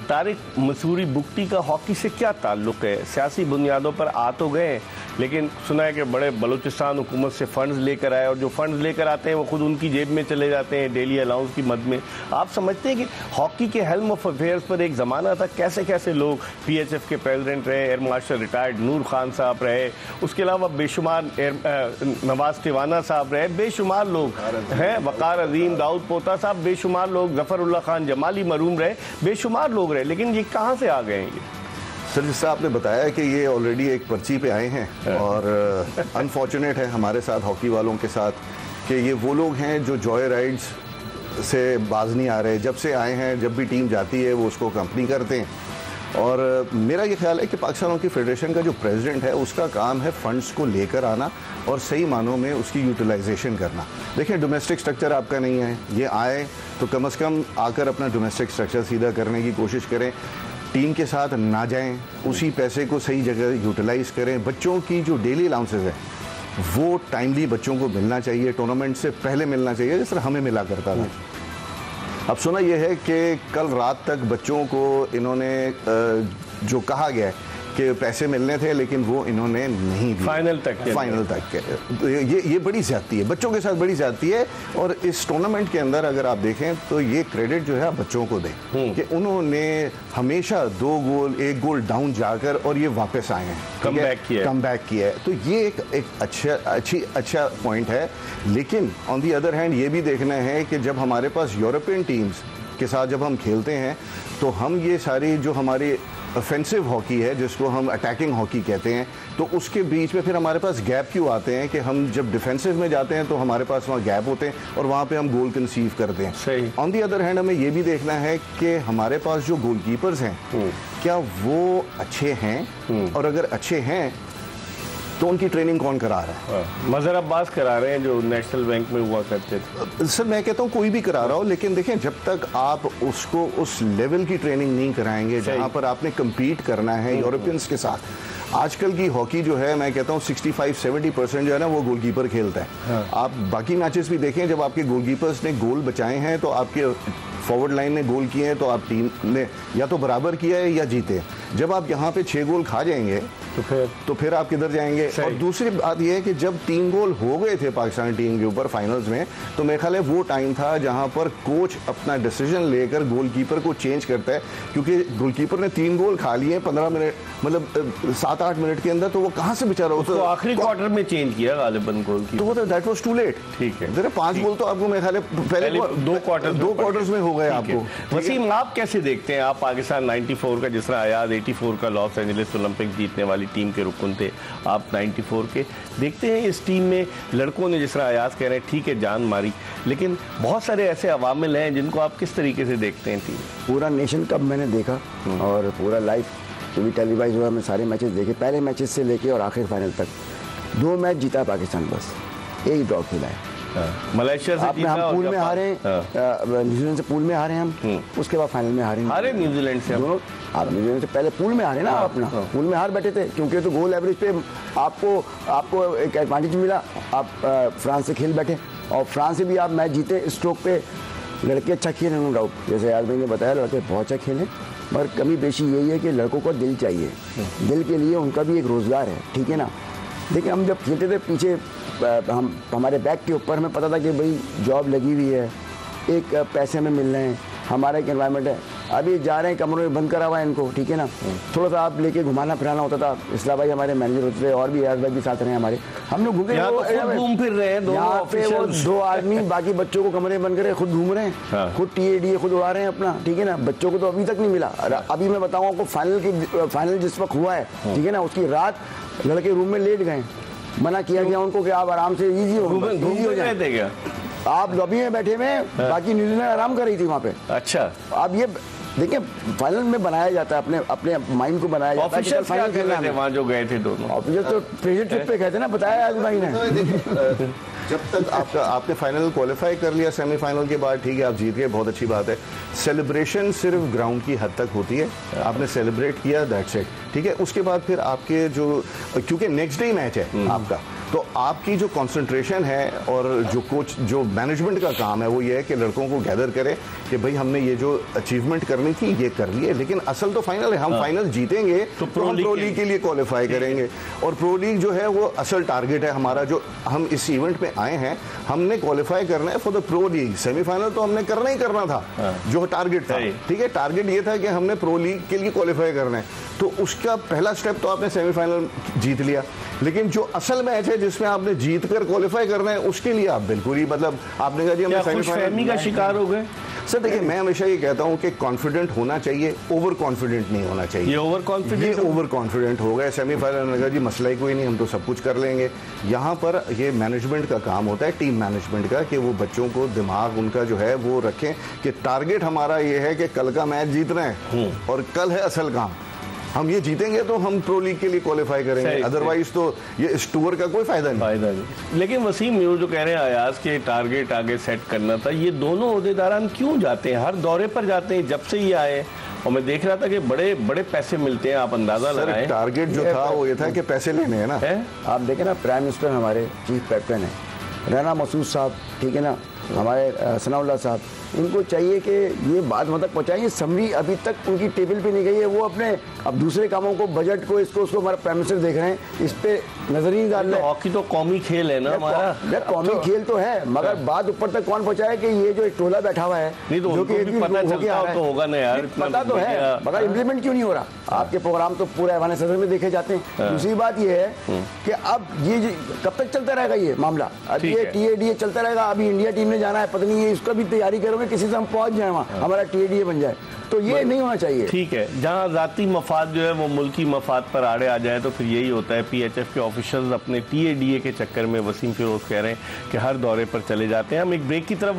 तारिक, मसूरी बुकटी का हॉकी से क्या ताल्लुक़ है? सियासी बुनियादों पर आ तो गए, लेकिन सुना है कि बड़े बलूचिस्तान हुकूमत से फ़ंड्स लेकर आए और जो फ़ंड्स लेकर आते हैं वो खुद उनकी जेब में चले जाते हैं डेली अलाउंस की मद में। आप समझते हैं कि हॉकी के हेल्म ऑफ अफेयर्स पर एक ज़माना था, कैसे कैसे लोग PHF के प्रेसिडेंट रहे, एयर मार्शल रिटायर्ड नूर खान साहब रहे, उसके अलावा बेशुमार नवाज टिवाना साहब रहे, बेशुमार लोग हैं, वकार अजीम, दाऊद पोता साहब, बेशुमार लोग, जफरुल्लाह खान जमाली मरूम रहे, बेशुमार लोग रहे, लेकिन ये कहाँ से आ गए हैं? सर, जिससे आपने बताया कि ये ऑलरेडी एक पर्ची पे आए हैं और अनफॉर्चुनेट है हमारे साथ, हॉकी वालों के साथ, कि ये वो लोग हैं जो जॉय राइड्स से बाज नहीं आ रहे। जब से आए हैं, जब भी टीम जाती है वो उसको कंपनी करते हैं। और मेरा ये ख्याल है कि पाकिस्तान हॉकी फेडरेशन का जो प्रेसिडेंट है उसका काम है फंड्स को लेकर आना और सही मानों में उसकी यूटिलाइजेशन करना। देखिए, डोमेस्टिक स्ट्रक्चर आपका नहीं है, ये आए तो कम से कम आकर अपना डोमेस्टिक स्ट्रक्चर सीधा करने की कोशिश करें, टीम के साथ ना जाएं, उसी पैसे को सही जगह यूटिलाइज करें। बच्चों की जो डेली अलाउंसेस है वो टाइमली बच्चों को मिलना चाहिए, टूर्नामेंट से पहले मिलना चाहिए, जिस तरह हमें मिला करता था। अब सुना यह है कि कल रात तक बच्चों को इन्होंने जो कहा गया है कि पैसे मिलने थे, लेकिन वो इन्होंने नहीं दिए फाइनल तक के। ये बड़ी ज़्यादती है, बच्चों के साथ बड़ी ज़्यादती है। और इस टूर्नामेंट के अंदर अगर आप देखें तो ये क्रेडिट जो है आप बच्चों को दें कि उन्होंने हमेशा 2 गोल 1 गोल डाउन जाकर और ये वापस आए हैं, कम बैक किया है। तो ये एक अच्छा पॉइंट है। लेकिन ऑन दी अदर हैंड ये भी देखना है कि जब हमारे पास यूरोपियन टीम्स के साथ जब हम खेलते हैं तो हम ये सारी जो हमारी ऑफेंसिव हॉकी है, जिसको हम अटैकिंग हॉकी कहते हैं, तो उसके बीच में फिर हमारे पास गैप क्यों आते हैं कि हम जब डिफेंसिव में जाते हैं तो हमारे पास वहाँ गैप होते हैं और वहाँ पे हम गोल कंसीव करते हैं। सही। ऑन दी अदर हैंड हमें ये भी देखना है कि हमारे पास जो गोलकीपर्स हैं क्या वो अच्छे हैं, और अगर अच्छे हैं तो उनकी ट्रेनिंग कौन करा रहा है? मजहर अब्बास करा रहे हैं जो नेशनल बैंक में हुआ करते थे। सर, मैं कहता हूँ कोई भी करा रहा हो, लेकिन देखें जब तक आप उसको उस लेवल की ट्रेनिंग नहीं कराएंगे जहाँ पर आपने कम्पीट करना है यूरोपियंस के साथ। आजकल की हॉकी जो है, मैं कहता हूँ 65-70% जो है ना वो गोलकीपर खेलता है। आप बाकी मैचेस भी देखें, जब आपके गोलकीपर्स ने गोल बचाए हैं तो आपके फॉरवर्ड लाइन ने गोल किए हैं तो आप टीम ने या तो बराबर किया है या जीते। जब आप यहाँ पे 6 गोल खा जाएंगे तो फिर आप किधर जाएंगे? और दूसरी बात यह है कि जब 3 गोल हो गए थे पाकिस्तानी टीम के ऊपर फाइनल्स में, तो मेरे ख्याल है वो टाइम था जहां पर कोच अपना डिसीजन लेकर गोलकीपर को चेंज करता है, क्योंकि गोलकीपर ने 3 गोल खा लिए 15 मिनट, मतलब 7-8 मिनट के अंदर, तो वो कहां से बेचारा उसको आखिरी क्वार्टर में चेंज किया गालिबन गोल की, तो वो दैट वाज टू लेट। ठीक है, जरा 5 गोल तो आपको मेरे ख्याल है पहले 2 क्वार्टर्स में हो गए आपको। वसीम, आप कैसे देखते हैं? आप पाकिस्तान 94 का, जिस तरह आयाज 84 का लॉस एंजलिस ओलंपिक जीतने वाली टीम के रुकन थे, आप 94 के देखते हैं इस टीम में लड़कों ने, जिस तरह अयाज कह रहे हैं, ठीक है जान मारी, लेकिन बहुत सारे ऐसे अवामिल हैं जिनको आप किस तरीके से देखते हैं? टीम पूरा नेशन कप मैंने देखा और पूरा लाइव जो भी टेलीवाइज हुआ, मैं सारे मैचेस देखे, पहले मैचेस से लेके और आखिर फाइनल तक। 2 मैच जीता पाकिस्तान, बस 1 ड्रॉ खेला है। मलेशिया से जीता, हम पूल में हारे, न्यूजीलैंड से पूल में हारे हम, उसके बाद फाइनल में हारे न्यूजीलैंड से। दोनों आप न्यूजीलैंड से पहले पूल में हारे ना, अपना पूल में हार बैठे थे, क्योंकि तो गोल एवरेज पे आपको एक एडवांटेज मिला, आप फ्रांस से खेल बैठे और फ्रांस से भी आप मैच जीते। स्ट्रोक पे लड़के अच्छा खेले, नो डाउट, जैसे यार भाई ने बताया, लड़के बहुत अच्छा खेले, मगर कमी पेशी यही है कि लड़कों को दिल चाहिए, दिल के लिए उनका भी एक रोज़गार है, ठीक है ना। देखिए, हम जब खेलते थे पीछे, हम हमारे बैक के ऊपर हमें पता था कि भाई जॉब लगी हुई है, एक पैसे में मिल रहे हैं, हमारा एक एनवायरनमेंट है। अभी जा रहे हैं कमरों में बंद करा हुआ है इनको, ठीक है ना, थोड़ा सा आप लेके घुमाना फिराना होता था। इसला भाई हमारे मैनेजर होते थे और भी यार भाई भी साथ रहे हमारे, हम लोग घूम फिर रहे हैं, यहाँ पे वो 2 आदमी बाकी बच्चों को कमरे बंद करे, खुद घूम रहे हैं, खुद टीए खुद उड़ा रहे हैं अपना, ठीक है ना। बच्चों को तो अभी तक नहीं मिला। अभी मैं बताऊँ आपको, फाइनल जिस वक्त हुआ है, ठीक है ना, उसकी रात लड़के रूम में लेट गए, मना किया गया उनको कि आप आराम से इजी हो जाए, आप लॉबी में बैठे हुए, बाकी न्यूजीलैंड आराम कर रही थी वहाँ पे। अच्छा, आप ये देखिए, फाइनल में बनाया जाता है, अपने माइंड को बनाया जाता है। फाइनल खेलना है वहाँ जो गए थे दोनों ऑफिसर, तो प्रेशर ट्रिप पे गए थे ना, बताया आज भाई ने। जब तक आपने फाइनल क्वालिफाई कर लिया, सेमीफाइनल के बाद ठीक है आप जीत गए, बहुत अच्छी बात है। सेलिब्रेशन सिर्फ ग्राउंड की हद तक होती है, आपने सेलिब्रेट किया, दैट्स इट, ठीक है। उसके बाद फिर आपके जो, क्योंकि नेक्स्ट डे मैच है आपका, तो आपकी जो कंसंट्रेशन है और जो कोच जो मैनेजमेंट का काम है वो ये है कि लड़कों को गैदर करे कि भाई हमने ये जो अचीवमेंट करनी थी ये कर लिए, लेकिन असल तो फाइनल है, हम फाइनल जीतेंगे तो हम प्रो लीग के लिए क्वालिफाई करेंगे। और प्रो लीग जो है वो असल टारगेट है हमारा, जो हम इस इवेंट में आए हैं हमने क्वालिफाई करना है for the pro league. Semifinal तो हमने करना ही करना था, जो टारगेट था, ठीक है, टारगेट ये था कि हमने प्रो लीग के लिए क्वालिफाई करना है। तो उसका पहला स्टेप तो आपने सेमीफाइनल जीत लिया, लेकिन जो असल मैच है जिसमें आपने जीत कर क्वालिफाई करना है उसके लिए आप बिल्कुल ही मतलब आपने कहा जी हमने सेमीफाइनल का शिकार हो गए। सर देखिए, मैं हमेशा ये कहता हूं कि कॉन्फिडेंट होना चाहिए, ओवर कॉन्फिडेंट नहीं होना चाहिए। ये ओवर कॉन्फिडेंट हो गए सेमीफाइनल में, कहा जी मसला ही कोई नहीं, हम तो सब कुछ कर लेंगे। यहाँ पर ये मैनेजमेंट का काम होता है, टीम मैनेजमेंट का, कि वो बच्चों को दिमाग उनका जो है वो रखें कि टारगेट हमारा ये है कि कल का मैच जीतना है और कल है असल काम। हम ये जीतेंगे तो हम प्रो लीग के लिए क्वालिफाई करेंगे, अदरवाइज तो ये इस टूर का कोई फायदा नहीं। लेकिन वसीम जो कह रहे हैं अयाज के टारगेट आगे सेट करना था, ये दोनों ओहदेदारान क्यों जाते हैं, हर दौरे पर जाते हैं जब से ये आए, और मैं देख रहा था कि बड़े बड़े पैसे मिलते हैं, आप अंदाजा लगाएं। टारगेट जो था वो ये था कि पैसे लेने हैं ना। आप देखें ना, प्राइम मिनिस्टर हमारे चीफ कैप्टन है, राना मसूद साहब, ठीक है ना, हमारे सनाउल्लाह साहब, इनको चाहिए कि ये बात वहाँ तक पहुँचाएं। समरी अभी तक उनकी टेबल पे नहीं गई है, वो अपने अब दूसरे कामों को, बजट को, इसको उसको हमारा प्राइम मिनिस्टर देख रहे हैं, इस पे नजर ही नहीं डाल रहे। हॉकी तो कौमी खेल है ना हमारा, कौमी खेल तो है, मगर बात ऊपर तक कौन पहुँचाए कि ये जो एक टोला बैठा हुआ है, नहीं तो जो कि पता चलता तो होगा ना यार, पता तो है, मगर इम्प्लीमेंट क्यों नहीं हो रहा। आपके प्रोग्राम तो पूरे ऐवान सदर में देखे जाते हैं। दूसरी बात ये है कि अब ये कब तक चलता रहेगा ये मामला, अब ये TADA चलता रहेगा। अभी इंडिया टीम ने जाना है, पता नहीं उसका भी तैयारी करोगे, किसी से हम पहुंच जाए वहाँ, हमारा TADA बन जाए, तो ये नहीं होना चाहिए। ठीक है, जहाँ जाती मफाद जो है वो मुल्की मफाद पर आड़े आ जाए तो फिर यही होता है। PHF के ऑफिशियल्स अपने TADA के चक्कर में, वसीम फिरोज कह रहे हैं कि हर दौरे पर चले जाते हैं। हम एक ब्रेक की तरफ